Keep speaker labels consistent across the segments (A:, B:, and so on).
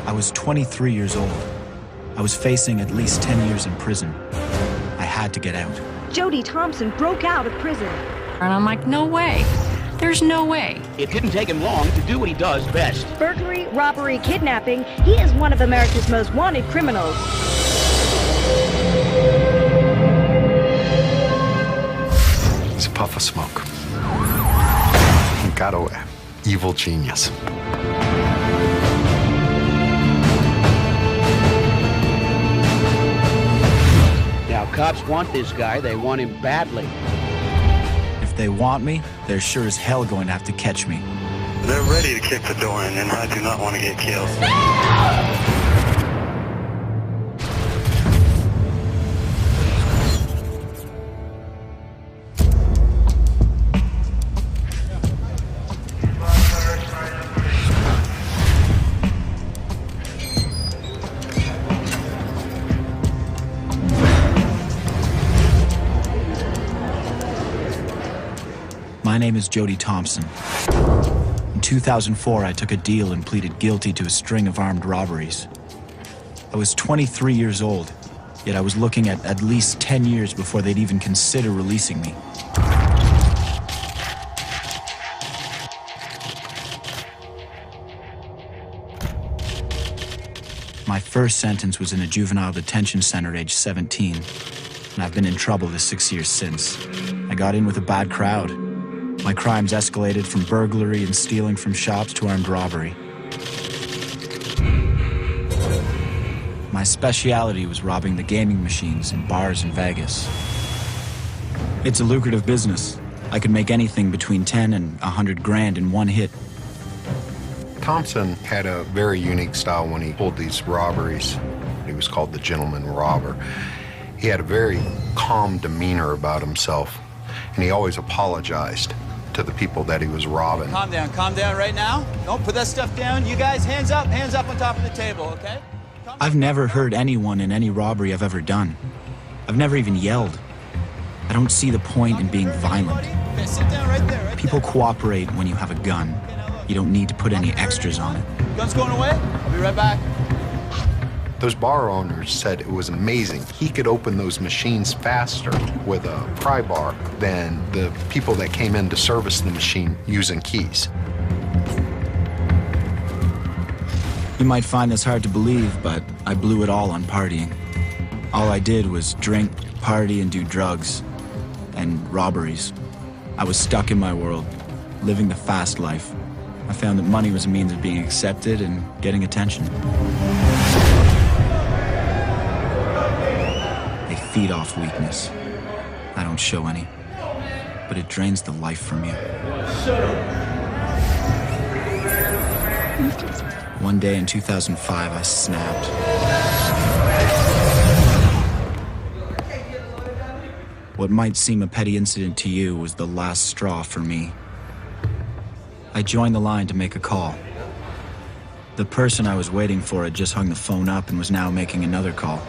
A: I was 23 years old. I was facing at least 10 years in prison. I had to get out.
B: Jody Thompson broke out of prison.
C: And I'm like, no way. There's no way.
D: It didn't take him long to do what he does best.
B: Burglary, robbery, kidnapping. He is one of America's most wanted criminals.
E: It's a puff of smoke. He got away. Evil genius.
D: Now, cops want this guy. They want him badly.
A: If they want me, they're sure as hell going to have to catch me.
F: They're ready to kick the door in, and I do not want to get killed.
A: My name is Jody Thompson. In 2004, I took a deal and pleaded guilty to a string of armed robberies. I was 23 years old, yet I was looking at least 10 years before they'd even consider releasing me. My first sentence was in a juvenile detention center aged 17, and I've been in trouble the 6 years since. I got in with a bad crowd. My crimes escalated from burglary and stealing from shops to armed robbery. My speciality was robbing the gaming machines in bars in Vegas. It's a lucrative business. I could make anything between 10 and 100 grand in one hit.
E: Thompson had a very unique style when he pulled these robberies. He was called the gentleman robber. He had a very calm demeanor about himself, and he always apologized to the people that he was robbing.
G: Calm down right now. Don't put that stuff down. You guys, hands up on top of the table, okay?
A: I've never hurt anyone in any robbery I've ever done. I've never even yelled. I don't see the point in being violent.
G: Okay, sit down right there.
A: People cooperate when you have a gun. You don't need to put any extras on it.
G: Gun's going away. I'll be right back.
E: Those bar owners said it was amazing. He could open those machines faster with a pry bar than the people that came in to service the machine using keys.
A: You might find this hard to believe, but I blew it all on partying. All I did was drink, party, and do drugs. And robberies. I was stuck in my world, living the fast life. I found that money was a means of being accepted and getting attention. They feed off weakness. I don't show any, but it drains the life from you. One day in 2005, I snapped. What might seem a petty incident to you was the last straw for me. I joined the line to make a call. The person I was waiting for had just hung the phone up and was now making another call.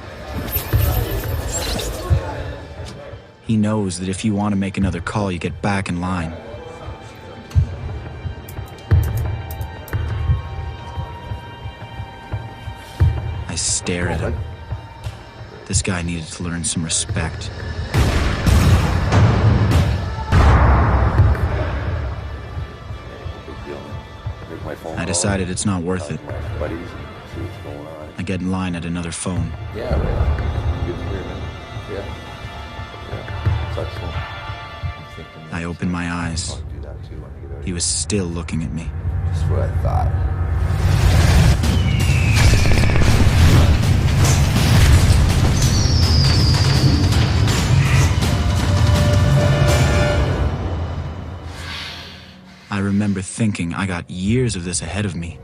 A: He knows that if you want to make another call, you get back in line. I stare at him. This guy needed to learn some respect. I decided it's not worth it. I get in line at another phone.
H: Yeah, right. Good to hear, man. Yeah.
A: I opened my eyes. He was still looking at me.
H: Just what I thought.
A: I remember thinking I got years of this ahead of me.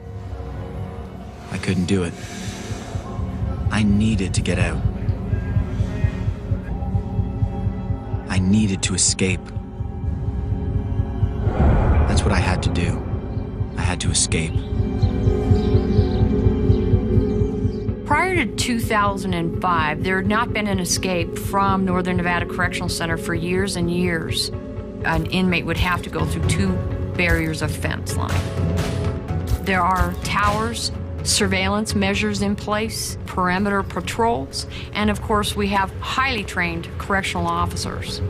A: I couldn't do it. I needed to get out. I needed to escape. That's what I had to do. I had to escape.
C: Prior to 2005, there had not been an escape from Northern Nevada Correctional Center for years and years. An inmate would have to go through 2 barriers of fence line. There are towers surveillance measures in place, perimeter patrols, and of course we have highly trained correctional officers.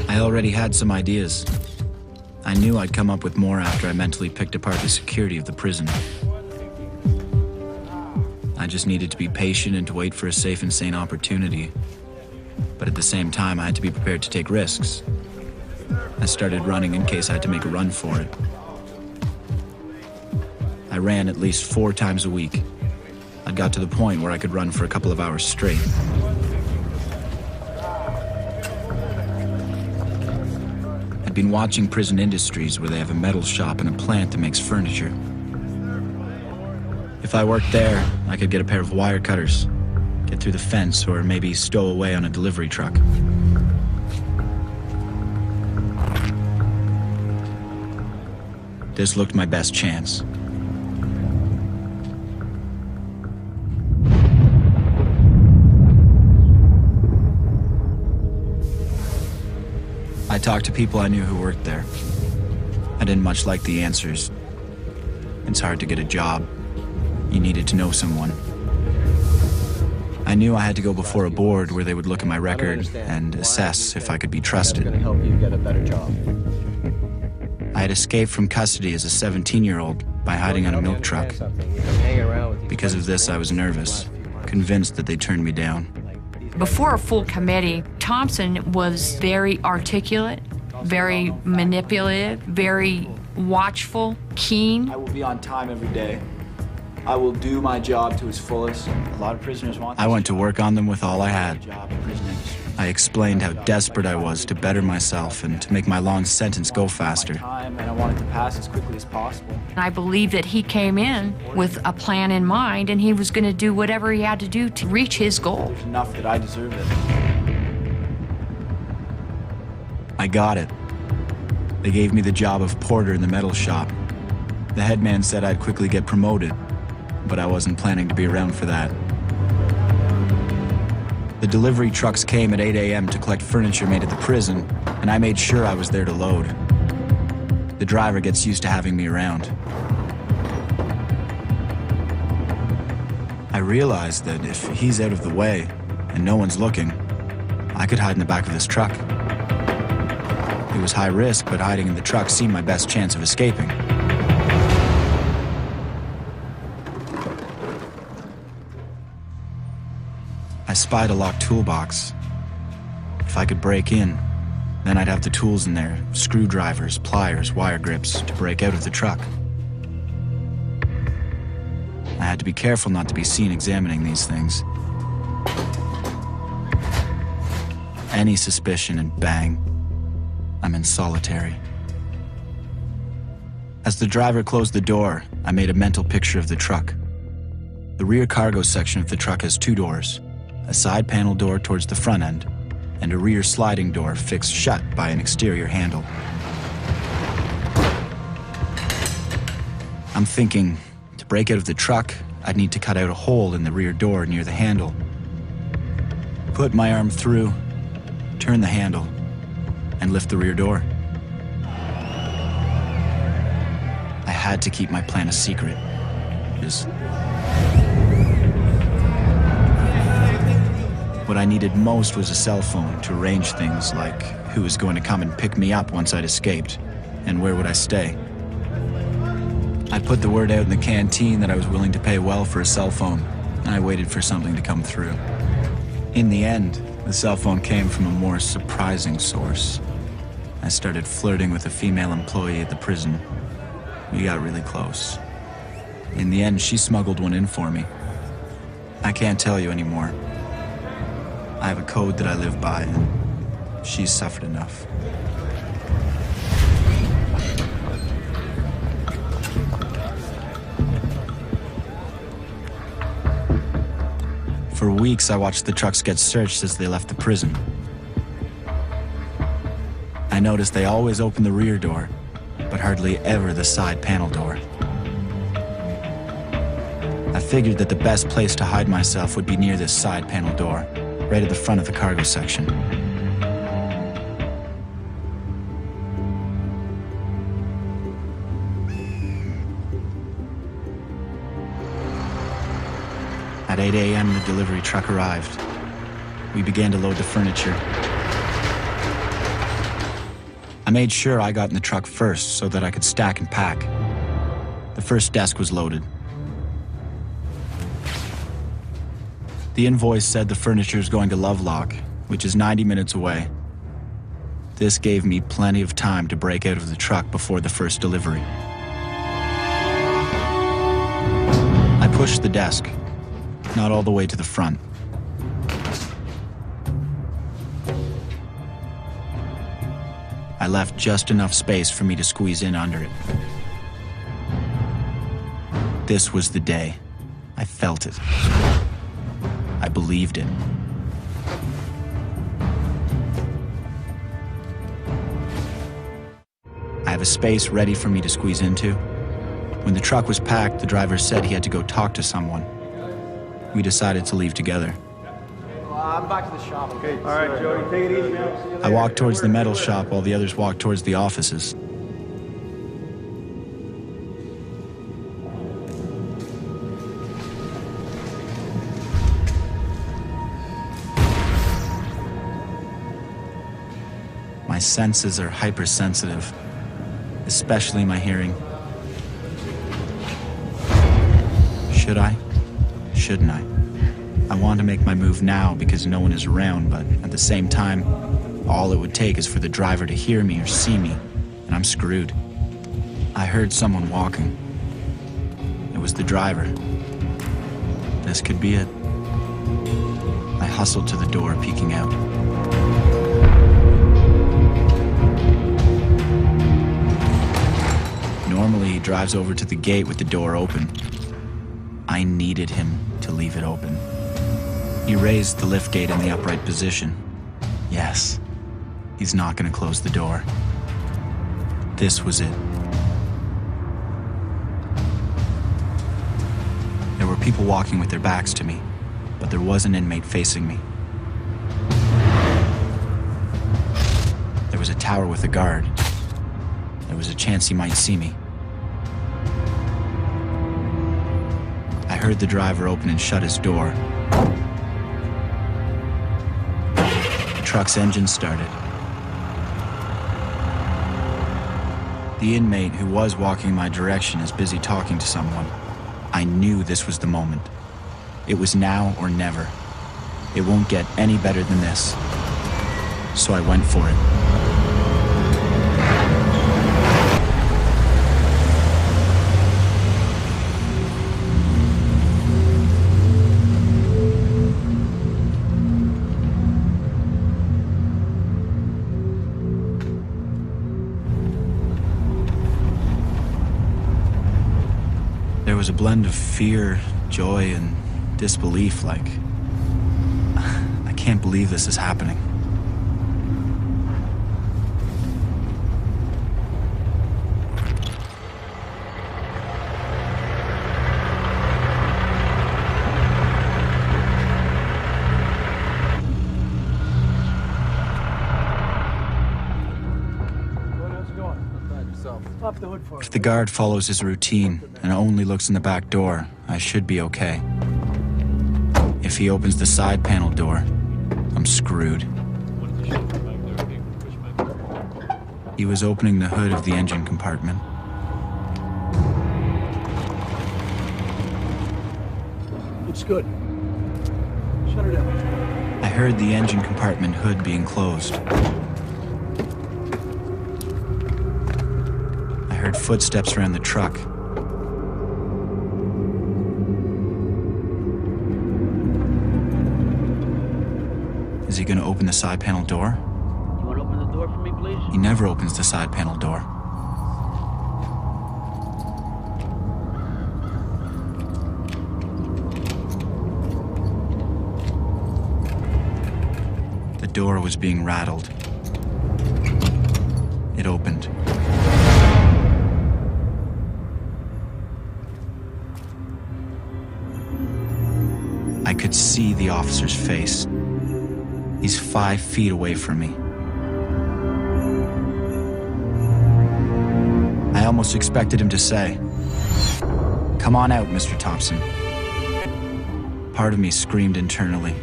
A: I already had some ideas. I knew I'd come up with more after I mentally picked apart the security of the prison. I just needed to be patient and to wait for a safe and sane opportunity. But at the same time, I had to be prepared to take risks. I started running in case I had to make a run for it. I ran at least 4 times a week. I got to the point where I could run for a couple of hours straight. I'd been watching Prison Industries, where they have a metal shop and a plant that makes furniture. If I worked there, I could get a pair of wire cutters, get through the fence, or maybe stow away on a delivery truck. This looked my best chance. I talked to people I knew who worked there. I didn't much like the answers. It's hard to get a job. You needed to know someone. I knew I had to go before a board where they would look at my record and assess if I could be trusted.
I: That's going to help you get a better job.
A: I had escaped from custody as a 17-year-old by hiding on a milk truck. Because of this, I was nervous, convinced that they'd turn me down.
C: Before a full committee, Thompson was very articulate, very manipulative, very watchful, keen.
G: I will be on time every day. I will do my job to its fullest. A lot of prisoners want this.
A: I went to work on them with all I had.
G: Job in prison industry.
A: I explained how desperate I was to better myself and to make my long sentence go faster.
G: Time, and I wanted to pass as quickly as possible.
C: I believe that he came in with a plan in mind, and he was going to do whatever he had to do to reach his goal.
G: There's enough that I deserve it.
A: I got it. They gave me the job of porter in the metal shop. The head man said I'd quickly get promoted, but I wasn't planning to be around for that. The delivery trucks came at 8 a.m. to collect furniture made at the prison, and I made sure I was there to load. The driver gets used to having me around. I realized that if he's out of the way and no one's looking, I could hide in the back of this truck. It was high risk, but hiding in the truck seemed my best chance of escaping. I spied a locked toolbox. If I could break in, then I'd have the tools in there, screwdrivers, pliers, wire grips, to break out of the truck. I had to be careful not to be seen examining these things. Any suspicion and bang, I'm in solitary. As the driver closed the door, I made a mental picture of the truck. The rear cargo section of the truck has 2 doors. A side panel door towards the front end, and a rear sliding door fixed shut by an exterior handle. I'm thinking, to break out of the truck, I'd need to cut out a hole in the rear door near the handle. Put my arm through, turn the handle, and lift the rear door. I had to keep my plan a secret. What I needed most was a cell phone to arrange things like who was going to come and pick me up once I'd escaped, and where would I stay. I put the word out in the canteen that I was willing to pay well for a cell phone, and I waited for something to come through. In the end, the cell phone came from a more surprising source. I started flirting with a female employee at the prison. We got really close. In the end, she smuggled one in for me. I can't tell you anymore. I have a code that I live by, and she's suffered enough. For weeks, I watched the trucks get searched as they left the prison. I noticed they always opened the rear door, but hardly ever the side panel door. I figured that the best place to hide myself would be near this side panel door, right at the front of the cargo section. At 8 a.m., the delivery truck arrived. We began to load the furniture. I made sure I got in the truck first so that I could stack and pack. The first desk was loaded. The invoice said the furniture is going to Lovelock, which is 90 minutes away. This gave me plenty of time to break out of the truck before the first delivery. I pushed the desk, not all the way to the front. I left just enough space for me to squeeze in under it. This was the day. I felt it. I believed it. I have a space ready for me to squeeze into. When the truck was packed, the driver said he had to go talk to someone. We decided to leave together.
G: I'm back to the shop. Okay. All right, Jody, take it easy, man.
A: I walked towards the metal shop while the others walked towards the offices. My senses are hypersensitive, especially my hearing. Should I? Shouldn't I? I want to make my move now because no one is around, but at the same time, all it would take is for the driver to hear me or see me, and I'm screwed. I heard someone walking. It was the driver. This could be it. I hustled to the door, peeking out. Normally, he drives over to the gate with the door open. I needed him to leave it open. He raised the liftgate in the upright position. Yes, he's not going to close the door. This was it. There were people walking with their backs to me, but there was an inmate facing me. There was a tower with a guard. There was a chance he might see me. I heard the driver open and shut his door. The truck's engine started. The inmate who was walking my direction is busy talking to someone. I knew this was the moment. It was now or never. It won't get any better than this. So I went for it. There was a blend of fear, joy, and disbelief, like, I can't believe this is happening. If the guard follows his routine and only looks in the back door, I should be okay. If he opens the side panel door, I'm screwed. He was opening the hood of the engine compartment.
I: Looks good. Shut her down.
A: I heard the engine compartment hood being closed. I heard footsteps around the truck. Is he gonna open the side panel door?
D: You want to open the door for me, please?
A: He never opens the side panel door. The door was being rattled. It opened. I could see the officer's face. He's 5 feet away from me. I almost expected him to say, "Come on out, Mr. Thompson." Part of me screamed internally.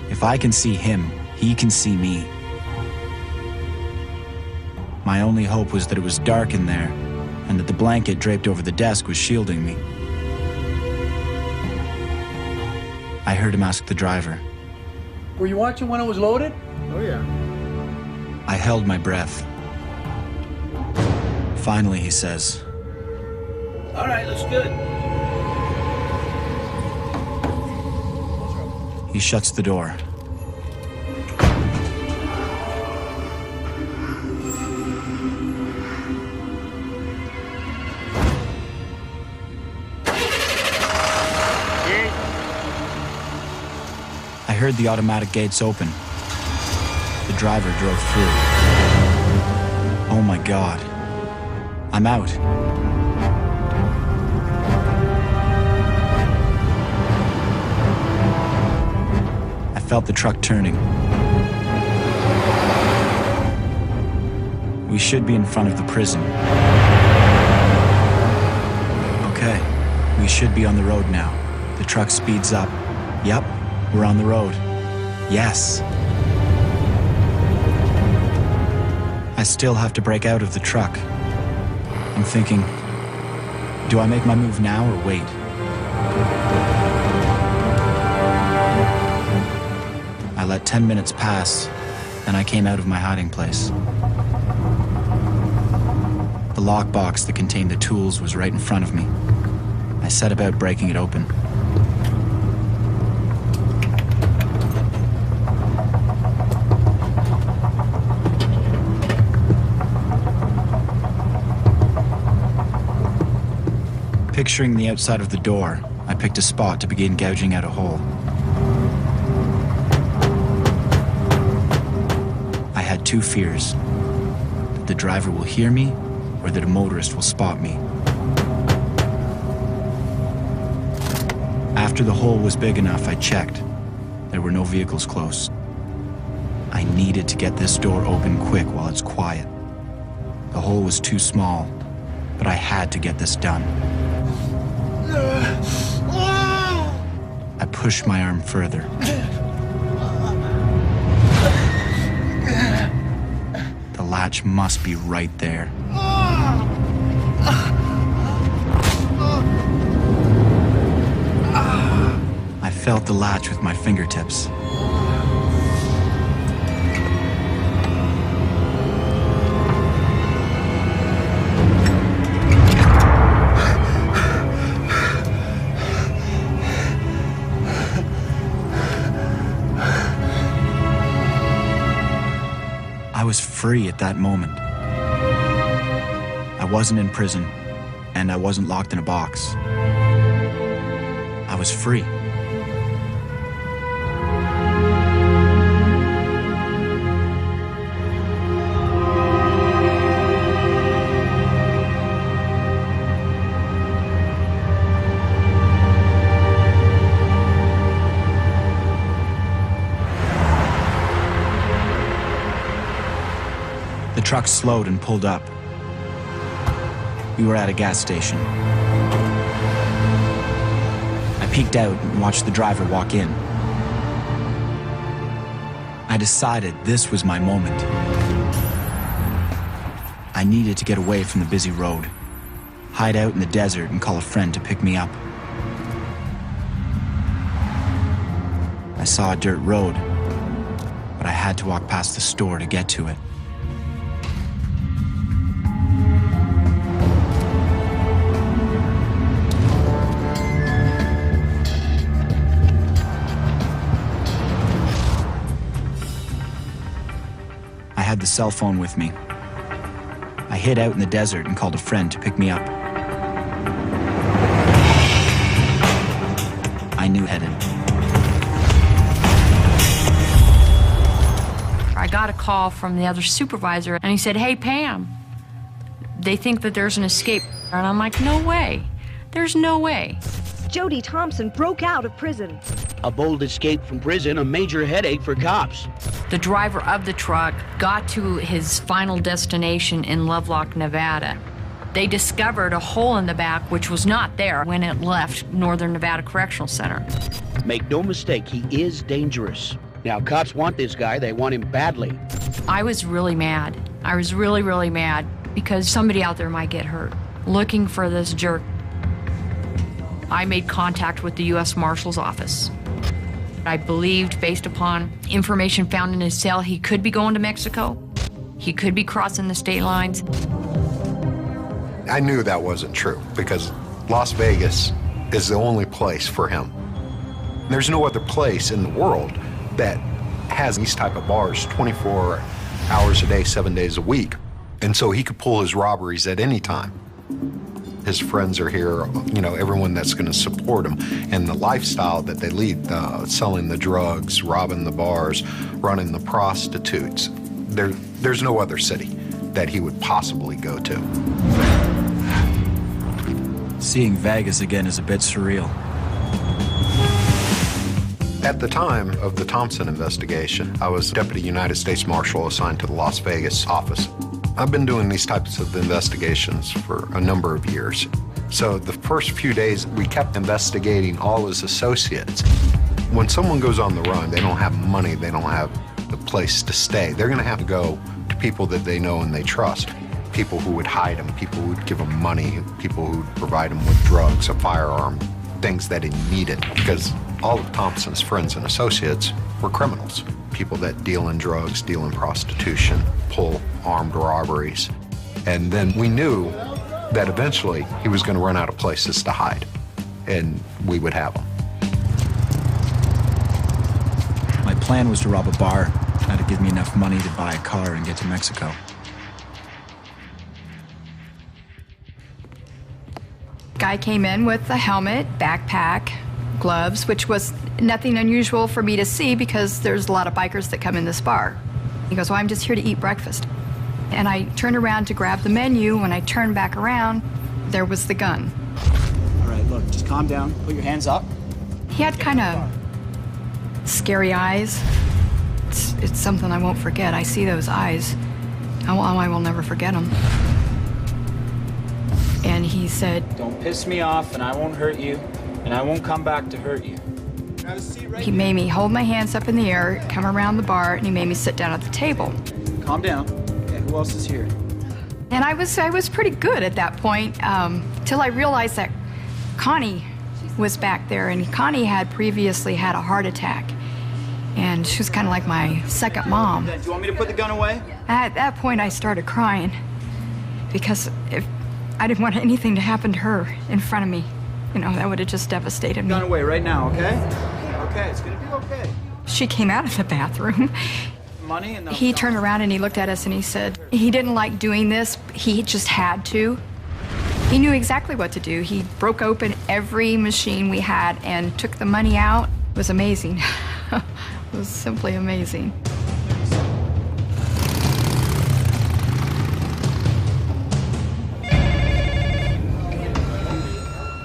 A: If I can see him, he can see me. My only hope was that it was dark in there, and that the blanket draped over the desk was shielding me. I heard him ask the driver.
I: Were you watching when it was loaded?
J: Oh, yeah.
A: I held my breath. Finally, he says,
D: All right, looks good.
A: he shuts the door. I heard the automatic gates open. The driver drove through. Oh my God. I'm out. I felt the truck turning. We should be in front of the prison. Okay, we should be on the road now. The truck speeds up. Yep, we're on the road. Yes. I still have to break out of the truck. I'm thinking, do I make my move now or wait? I let 10 minutes pass, then I came out of my hiding place. The lockbox that contained the tools was right in front of me. I set about breaking it open. Picturing the outside of the door, I picked a spot to begin gouging out a hole. I had two fears: that the driver will hear me, or that a motorist will spot me. After the hole was big enough, I checked. There were no vehicles close. I needed to get this door open quick while it's quiet. The hole was too small, but I had to get this done. I pushed my arm further. The latch must be right there. I felt the latch with my fingertips. I was free at that moment. I wasn't in prison, and I wasn't locked in a box. I was free. The truck slowed and pulled up. We were at a gas station. I peeked out and watched the driver walk in. I decided this was my moment. I needed to get away from the busy road, hide out in the desert and call a friend to pick me up. I saw a dirt road, but I had to walk past the store to get to it. I had the cell phone with me. I hid out in the desert and called a friend to pick me up. I knew headed.
C: I got a call from the other supervisor, and he said, "Hey, Pam, they think that there's an escape." And I'm like, "No way. There's no way."
B: Jody Thompson broke out of prison.
D: A bold escape from prison, a major headache for cops.
C: The driver of the truck got to his final destination in Lovelock, Nevada. They discovered a hole in the back which was not there when it left Northern Nevada Correctional Center.
D: Make no mistake, he is dangerous. Now, cops want this guy. They want him badly.
C: I was really mad. I was really, really mad because somebody out there might get hurt looking for this jerk. I made contact with the U.S. Marshal's office. I believed, based upon information found in his cell, he could be going to Mexico. He could be crossing the state lines.
E: I knew that wasn't true because Las Vegas is the only place for him. There's no other place in the world that has these type of bars 24 hours a day, 7 days a week. And so he could pull his robberies at any time. His friends are here, you know, everyone that's going to support him. And the lifestyle that they lead, selling the drugs, robbing the bars, running the prostitutes, there's no other city that he would possibly go to.
A: Seeing Vegas again is a bit surreal.
E: At the time of the Thompson investigation, I was Deputy United States Marshal assigned to the Las Vegas office. I've been doing these types of investigations for a number of years. So the first few days, we kept investigating all his associates. When someone goes on the run, they don't have money, they don't have a place to stay. They're gonna have to go to people that they know and they trust. People who would hide him, people who would give him money, people who would provide him with drugs, a firearm, things that he needed. Because all of Thompson's friends and associates were criminals. People that deal in drugs, deal in prostitution, pull armed robberies. And then we knew that eventually he was going to run out of places to hide, and we would have him.
A: My plan was to rob a bar. That'd give me enough money to buy a car and get to Mexico.
J: Guy came in with a helmet, backpack, gloves, which was nothing unusual for me to see because there's a lot of bikers that come in this bar. He goes, well, I'm just here to eat breakfast. And I turned around to grab the menu. When I turned back around, there was the gun.
G: All right, look, just calm down. Put your hands up.
J: He had kind of scary eyes. It's something I won't forget. I see those eyes. I will never forget them. And he said,
G: don't piss me off and I won't hurt you, and I won't come back to hurt you.
J: He made me hold my hands up in the air, come around the bar, and he made me sit down at the table.
G: Calm down. Okay, who else is here?
J: And I was pretty good at that point, till I realized that Connie was back there, and Connie had previously had a heart attack. And she was kind of like my second mom.
G: Do you want me to put the gun away?
J: At that point, I started crying because if I didn't want anything to happen to her in front of me. You know, that would have just devastated me.
G: Gun away right now, okay? Okay, it's gonna be okay.
J: She came out of the bathroom.
G: Money and
J: he turned around and he looked at us and he said he didn't like doing this. He just had to. He knew exactly what to do. He broke open every machine we had and took the money out. It was amazing. It was simply amazing.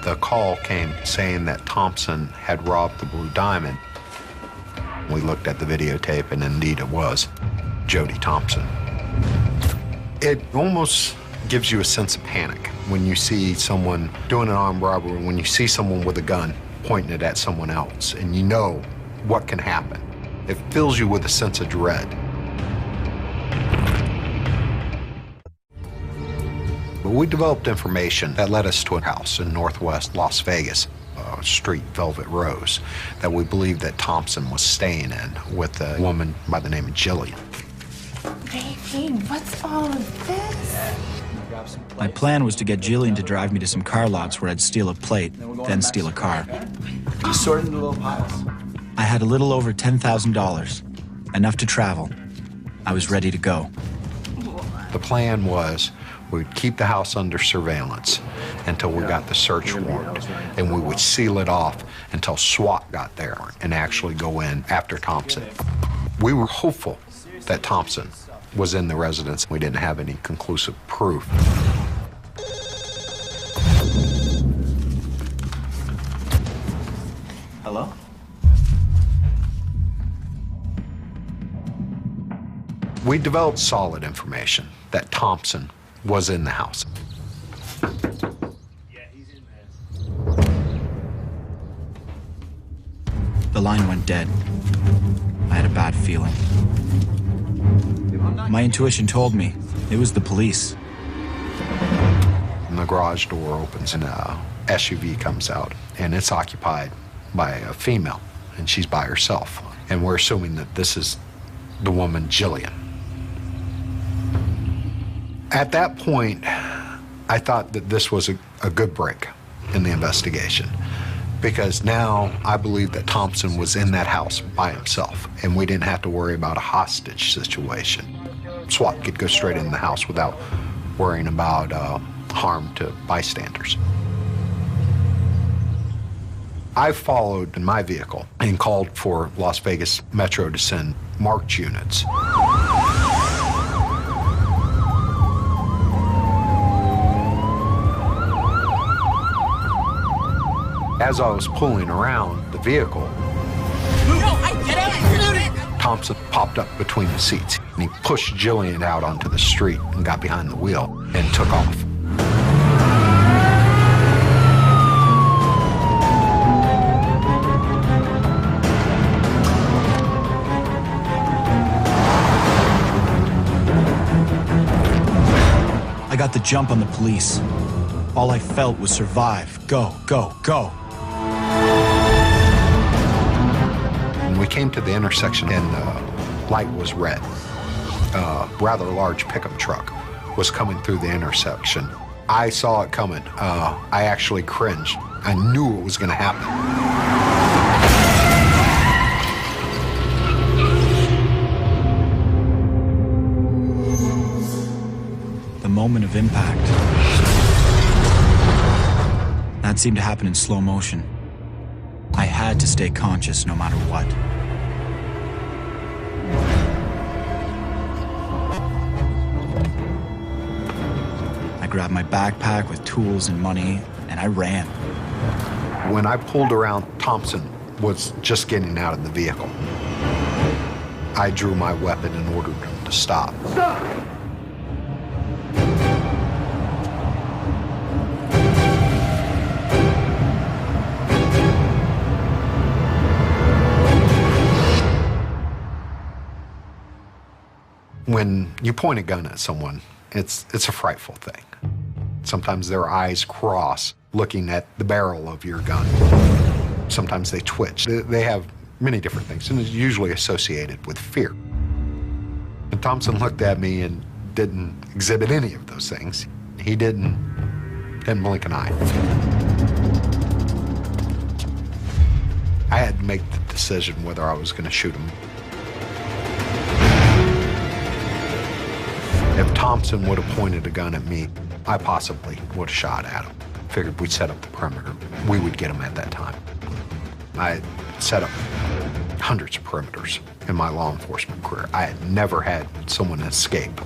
E: The call came saying that Thompson had robbed the Blue Diamond. We looked at the videotape, and indeed it was Jody Thompson. It almost gives you a sense of panic when you see someone doing an armed robbery, when you see someone with a gun pointing it at someone else, and you know what can happen. It fills you with a sense of dread. But we developed information that led us to a house in northwest Las Vegas, street Velvet Rose, that we believed that Thompson was staying in with a woman by the name of Jillian.
K: Baby, what's all of this?
A: My plan was to get Jillian to drive me to some car lots where I'd steal a plate, then steal a car.
G: Just sort into little piles.
A: I had a little over $10,000, enough to travel. I was ready to go.
E: The plan was we'd keep the house under surveillance until we got the search warrant, and we would seal it off until SWAT got there and actually go in after Thompson. We were hopeful that Thompson was in the residence. We didn't have any conclusive proof.
G: Hello?
E: We developed solid information that Thompson was in the house.
A: The line went dead. I had a bad feeling. My intuition told me it was the police.
E: And the garage door opens and a SUV comes out, and it's occupied by a female, and she's by herself. And we're assuming that this is the woman, Jillian. At that point, I thought that this was a good break in the investigation, because now I believe that Thompson was in that house by himself, and we didn't have to worry about a hostage situation. SWAT could go straight in the house without worrying about harm to bystanders. I followed in my vehicle and called for Las Vegas Metro to send marked units. As I was pulling around the vehicle, Thompson popped up between the seats, and he pushed Jillian out onto the street and got behind the wheel and took off.
A: I got the jump on the police. All I felt was survive. Go, go, go.
E: When we came to the intersection and the light was red, a rather large pickup truck was coming through the intersection. I saw it coming. I actually cringed. I knew it was going to happen.
A: The moment of impact. That seemed to happen in slow motion. I had to stay conscious no matter what. I grabbed my backpack with tools and money, and I ran.
E: When I pulled around, Thompson was just getting out of the vehicle. I drew my weapon and ordered him to stop.
I: Stop!
E: When you point a gun at someone, it's a frightful thing. Sometimes their eyes cross, looking at the barrel of your gun. Sometimes they twitch. They have many different things, and it's usually associated with fear. And Thompson looked at me and didn't exhibit any of those things. He didn't blink an eye. I had to make the decision whether I was going to shoot him. If Thompson would have pointed a gun at me, I possibly would have shot at him. Figured we'd set up the perimeter. We would get him at that time. I set up hundreds of perimeters in my law enforcement career. I had never had someone escape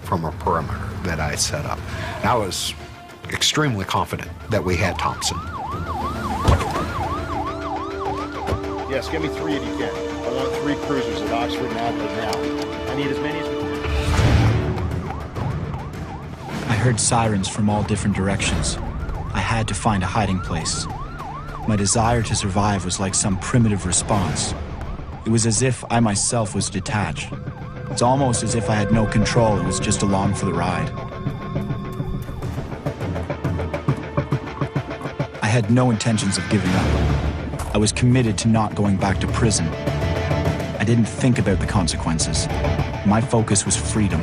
E: from a perimeter that I set up. And I was extremely confident that we had Thompson.
L: Yes, get me 3 if you can. I want 3 cruisers at Oxford and Adelaide now. I need as many as we can.
A: I heard sirens from all different directions. I had to find a hiding place. My desire to survive was like some primitive response. It was as if I myself was detached. It's almost as if I had no control and was just along for the ride. I had no intentions of giving up. I was committed to not going back to prison. I didn't think about the consequences. My focus was freedom.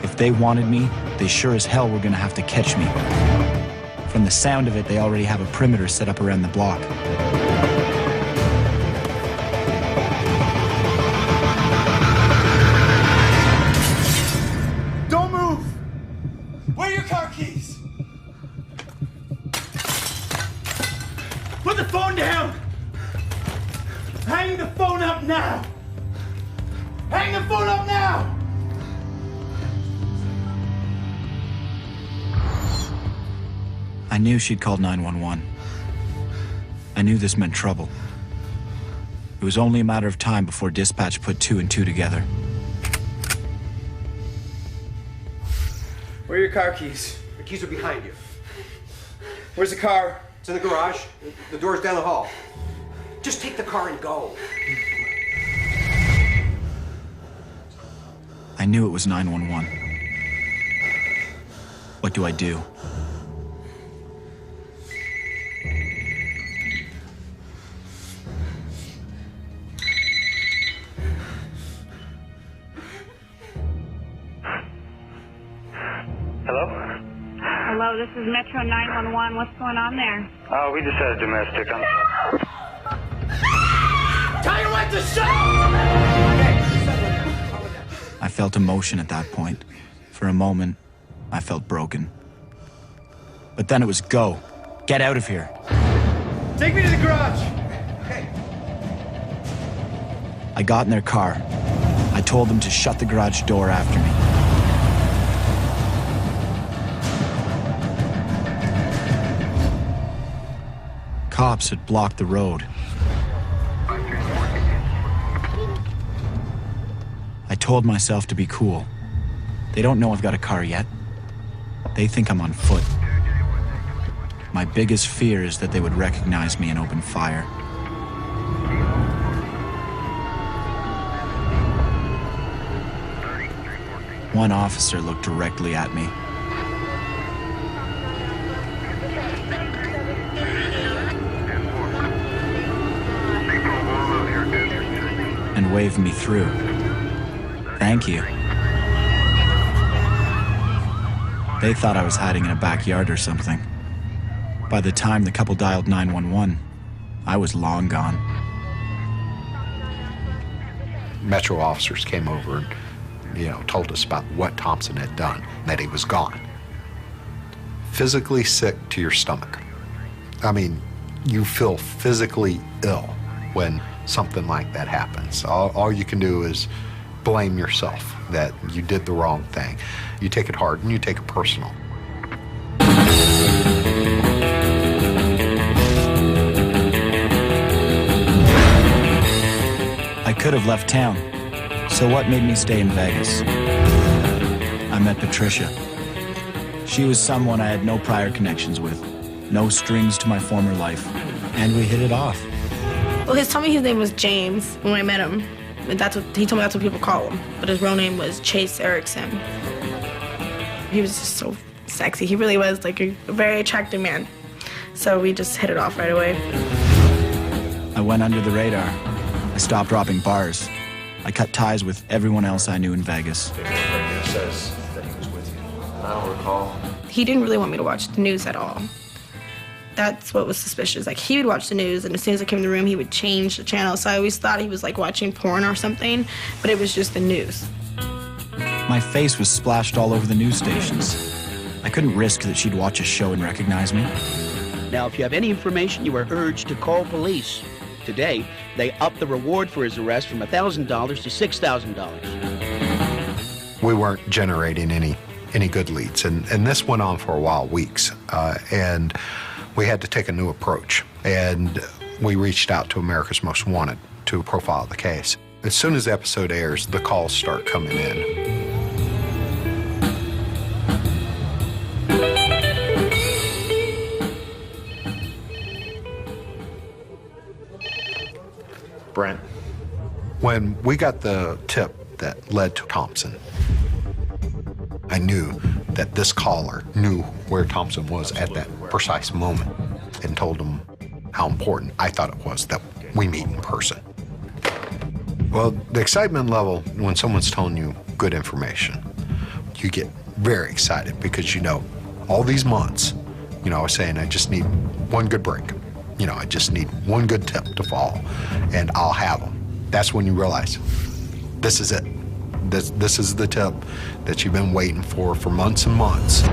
A: If they wanted me, they sure as hell were gonna have to catch me. From the sound of it, they already have a perimeter set up around the block.
I: Don't move! Where are your car keys? Put the phone down! Hang the phone up now! Hang the phone up now!
A: I knew she'd called 911. I knew this meant trouble. It was only a matter of time before dispatch put 2 and 2 together.
I: Where are your car keys?
M: The keys are behind you.
I: Where's the car?
M: It's in the garage. The door's down the hall.
D: Just take the car and go.
A: I knew it was 911. What do I do?
M: Hello, this is Metro 911. What's going on there?
F: Oh, we just had a domestic.
I: Tell you what to shut
A: I felt emotion at that point. For a moment, I felt broken. But then it was go. Get out of here.
I: Take me to the garage.
A: I got in their car. I told them to shut the garage door after me. Cops had blocked the road. I told myself to be cool. They don't know I've got a car yet. They think I'm on foot. My biggest fear is that they would recognize me and open fire. One officer looked directly at me. And waved me through. Thank you. They thought I was hiding in a backyard or something. By the time the couple dialed 911, I was long gone.
E: Metro officers came over and, told us about what Thompson had done, that he was gone. Physically sick to your stomach. I mean, you feel physically ill when something like that happens. All you can do is blame yourself that you did the wrong thing. You take it hard and you take it personal.
A: I could have left town, so what made me stay in Vegas? I met Patricia. She was someone I had no prior connections with, no strings to my former life, and we hit it off.
N: Well, he told me his name was James when I met him. And he told me that's what people call him. But his real name was Chase Erickson. He was just so sexy. He really was like a very attractive man. So we just hit it off right away.
A: I went under the radar. I stopped dropping bars. I cut ties with everyone else I knew in Vegas.
H: It says that he was with you. I don't recall.
N: He didn't really want me to watch the news at all. That's what was suspicious. Like, he would watch the news, and as soon as I came in the room, he would change the channel. So I always thought he was, like, watching porn or something, but it was just the news.
A: My face was splashed all over the news stations. I couldn't risk that she'd watch a show and recognize me.
D: Now, if you have any information, you are urged to call police. Today, they upped the reward for his arrest from $1,000 to $6,000.
E: We weren't generating any good leads, and this went on for a while, weeks, and we had to take a new approach, and we reached out to America's Most Wanted to profile the case. As soon as the episode airs, the calls start coming in.
H: Brent.
E: When we got the tip that led to Thompson, I knew that this caller knew where Thompson was at that precise moment and told him how important I thought it was that we meet in person. Well, the excitement level when someone's telling you good information, you get very excited because all these months, I was saying I just need one good break. I just need one good tip to fall and I'll have them. That's when you realize this is it. This is the tip that you've been waiting for months and months.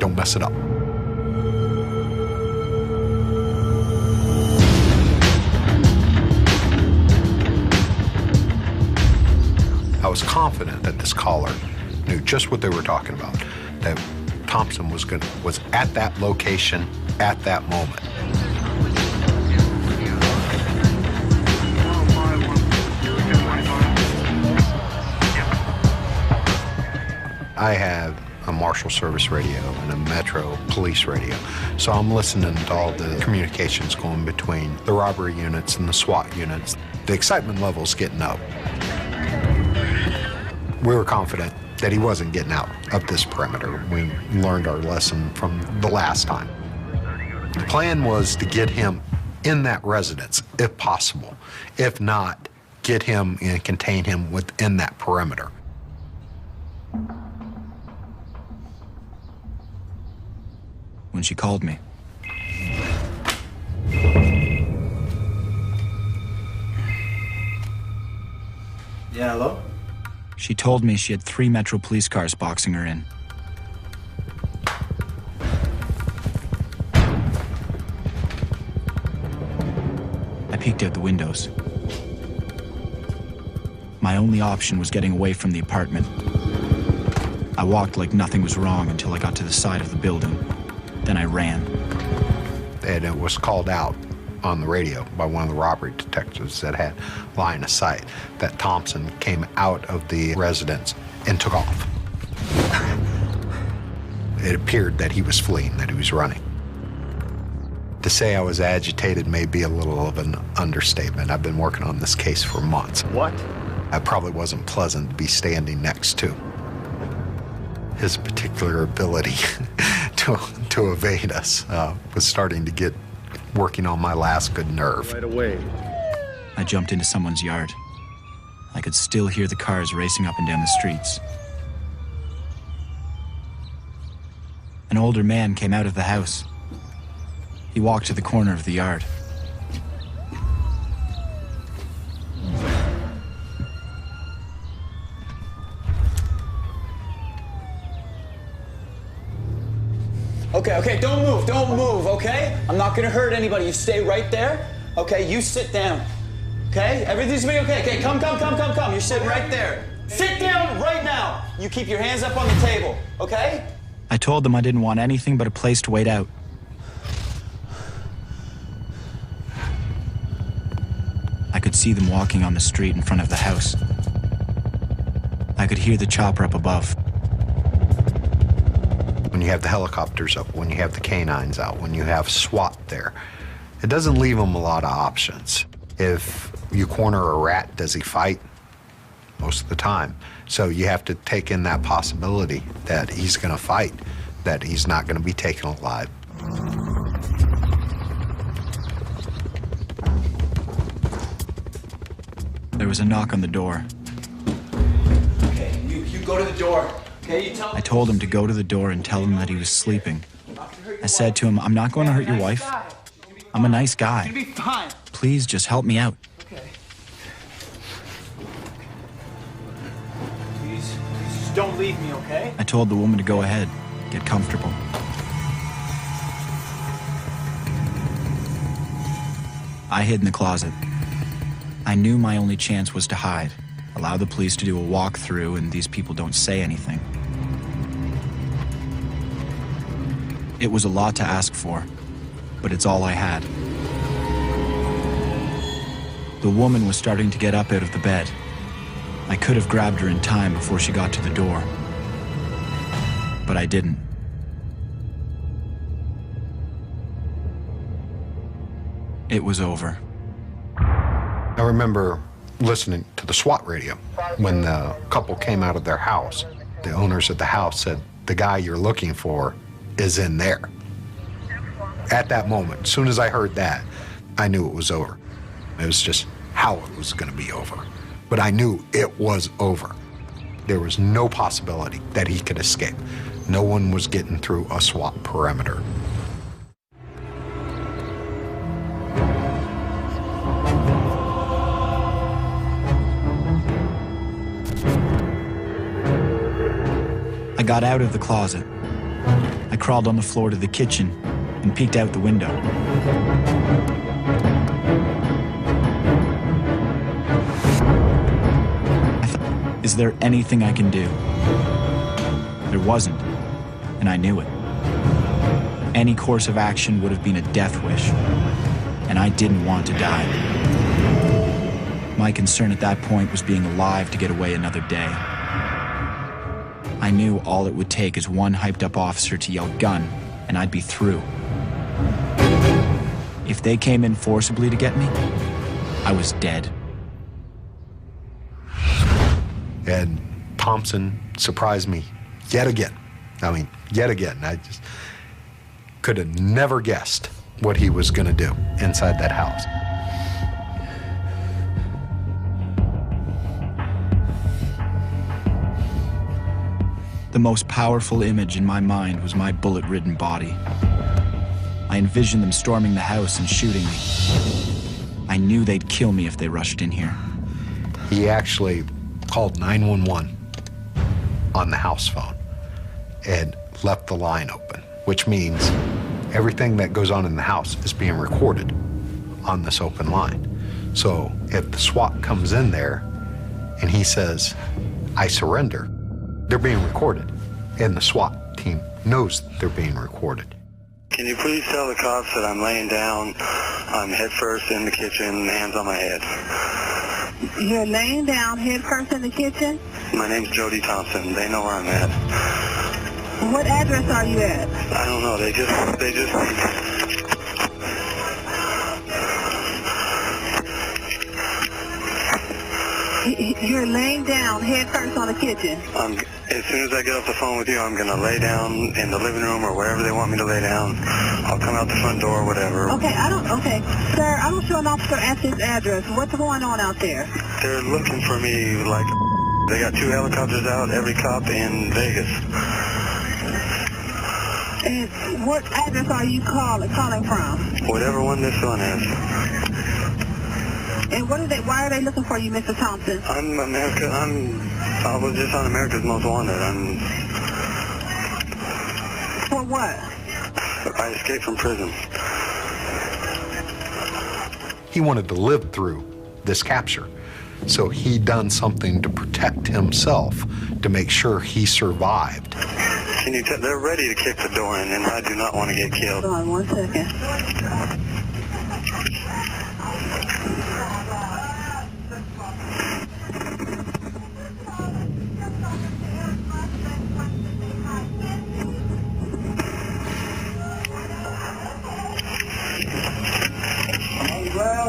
E: Don't mess it up. I was confident that this caller knew just what they were talking about, that Thompson was at that location at that moment. I have a Marshal Service radio and a Metro Police radio. So I'm listening to all the communications going between the robbery units and the SWAT units. The excitement level's getting up. We were confident that he wasn't getting out of this perimeter. We learned our lesson from the last time. The plan was to get him in that residence, if possible. If not, get him and contain him within that perimeter.
A: When she called me.
G: Yeah, hello?
A: She told me she had 3 Metro police cars boxing her in. I peeked out the windows. My only option was getting away from the apartment. I walked like nothing was wrong until I got to the side of the building. Then I ran.
E: And it was called out on the radio by one of the robbery detectives that had line of sight that Thompson came out of the residence and took off. It appeared that he was fleeing, that he was running. To say I was agitated may be a little of an understatement. I've been working on this case for months.
L: What?
E: I probably wasn't pleasant to be standing next to. His particular ability to evade us was starting to get working on my last good nerve.
L: Right away.
A: I jumped into someone's yard. I could still hear the cars racing up and down the streets. An older man came out of the house. He walked to the corner of the yard.
G: Okay, don't move, okay? I'm not gonna hurt anybody. You stay right there, okay? You sit down, okay? Everything's gonna be okay. Okay, come. You're sitting right there. Sit down right now. You keep your hands up on the table, okay?
A: I told them I didn't want anything but a place to wait out. I could see them walking on the street in front of the house. I could hear the chopper up above.
E: When you have the helicopters up, when you have the canines out, when you have SWAT there, it doesn't leave them a lot of options. If you corner a rat, does he fight? Most of the time. So you have to take in that possibility that he's going to fight, that he's not going to be taken alive.
A: There was a knock on the door.
G: Okay, you go to the door. Okay, you tell
A: I told him to go to the door and tell him that he was sleeping. I said to him, I'm not going to hurt your wife. I'm a nice guy.
G: You're gonna be fine.
A: Please just help me out.
G: Okay. Please just don't leave me, okay?
A: I told the woman to go ahead, get comfortable. I hid in the closet. I knew my only chance was to hide, allow the police to do a walkthrough, and these people don't say anything. It was a lot to ask for, but it's all I had. The woman was starting to get up out of the bed. I could have grabbed her in time before she got to the door, but I didn't. It was over.
E: I remember listening to the SWAT radio when the couple came out of their house. The owners of the house said, the guy you're looking for is in there. At that moment, as soon as I heard that, I knew it was over. It was just how it was going to be over. But I knew it was over. There was no possibility that he could escape. No one was getting through a SWAT perimeter.
A: I got out of the closet. I crawled on the floor to the kitchen and peeked out the window. I thought, is there anything I can do? There wasn't, and I knew it. Any course of action would have been a death wish, and I didn't want to die. My concern at that point was being alive to get away another day. I I knew all it would take is one hyped-up officer to yell gun, and I'd be through. If they came in forcibly to get me, I was dead.
E: And Thompson surprised me yet again. I mean, yet again. I just could have never guessed what he was going to do inside that house.
A: The most powerful image in my mind was my bullet-ridden body. I envisioned them storming the house and shooting me. I knew they'd kill me if they rushed in here.
E: He actually called 911 on the house phone and left the line open, which means everything that goes on in the house is being recorded on this open line. So if the SWAT comes in there and he says, "I surrender," they're being recorded, and the SWAT team knows they're being recorded.
F: Can you please tell the cops that I'm laying down, I'm head first in the kitchen, hands on my head.
O: You're laying down head first in the kitchen?
F: My name's Jody Thompson. They know where I'm at.
O: What address are you at?
F: I don't know. They just.
O: You're laying down head first on the kitchen?
F: As soon as I get off the phone with you, I'm going to lay down in the living room or wherever they want me to lay down. I'll come out the front door, whatever.
O: Okay, Sir, I don't show an officer at this address. What's going on out there?
F: They're looking for me like they got 2 helicopters out, every cop in Vegas.
O: And what address are you calling from?
F: Whatever one this one is.
O: And why are they looking for you, Mr. Thompson?
F: I was just on America's Most Wanted.
O: For what?
F: I escaped from prison.
E: He wanted to live through this capture, so he done something to protect himself to make sure he survived.
F: Can you tell? They're ready to kick the door in, and I do not want to get killed.
O: Hold on 1 second.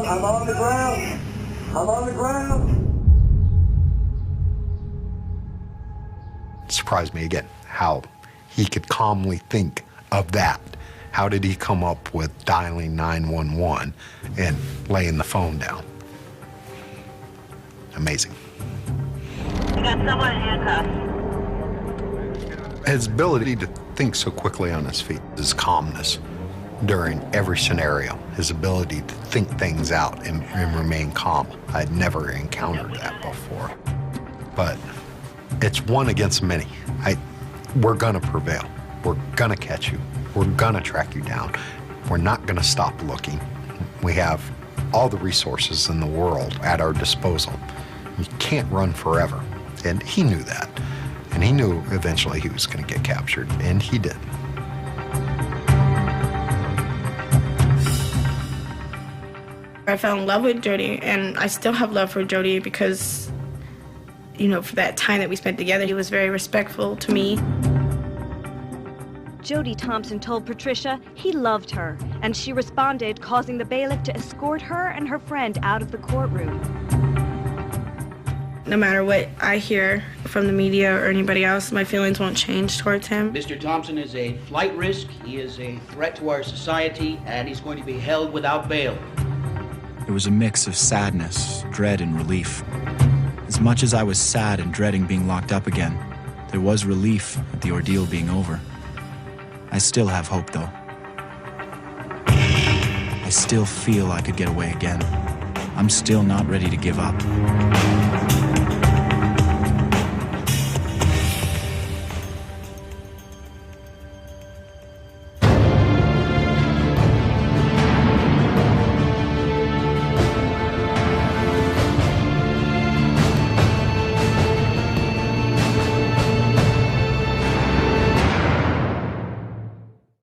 F: I'm on the ground. I'm on the ground.
E: It surprised me again how he could calmly think of that. How did he come up with dialing 911 and laying the phone down? Amazing.
O: You got someone in handcuffs.
E: His ability to think so quickly on his feet, his calmness during every scenario, his ability to think things out and remain calm. I'd never encountered that before. But it's one against many. We're gonna prevail. We're gonna catch you. We're gonna track you down. We're not gonna stop looking. We have all the resources in the world at our disposal. You can't run forever. And he knew that. And he knew eventually he was gonna get captured, and he did.
N: I fell in love with Jody, and I still have love for Jody because, for that time that we spent together, he was very respectful to me.
B: Jody Thompson told Patricia he loved her, and she responded, causing the bailiff to escort her and her friend out of the courtroom.
N: No matter what I hear from the media or anybody else, my feelings won't change towards him.
D: Mr. Thompson is a flight risk, he is a threat to our society, and he's going to be held without bail.
A: It was a mix of sadness, dread, and relief. As much as I was sad and dreading being locked up again, there was relief at the ordeal being over. I still have hope, though. I still feel I could get away again. I'm still not ready to give up.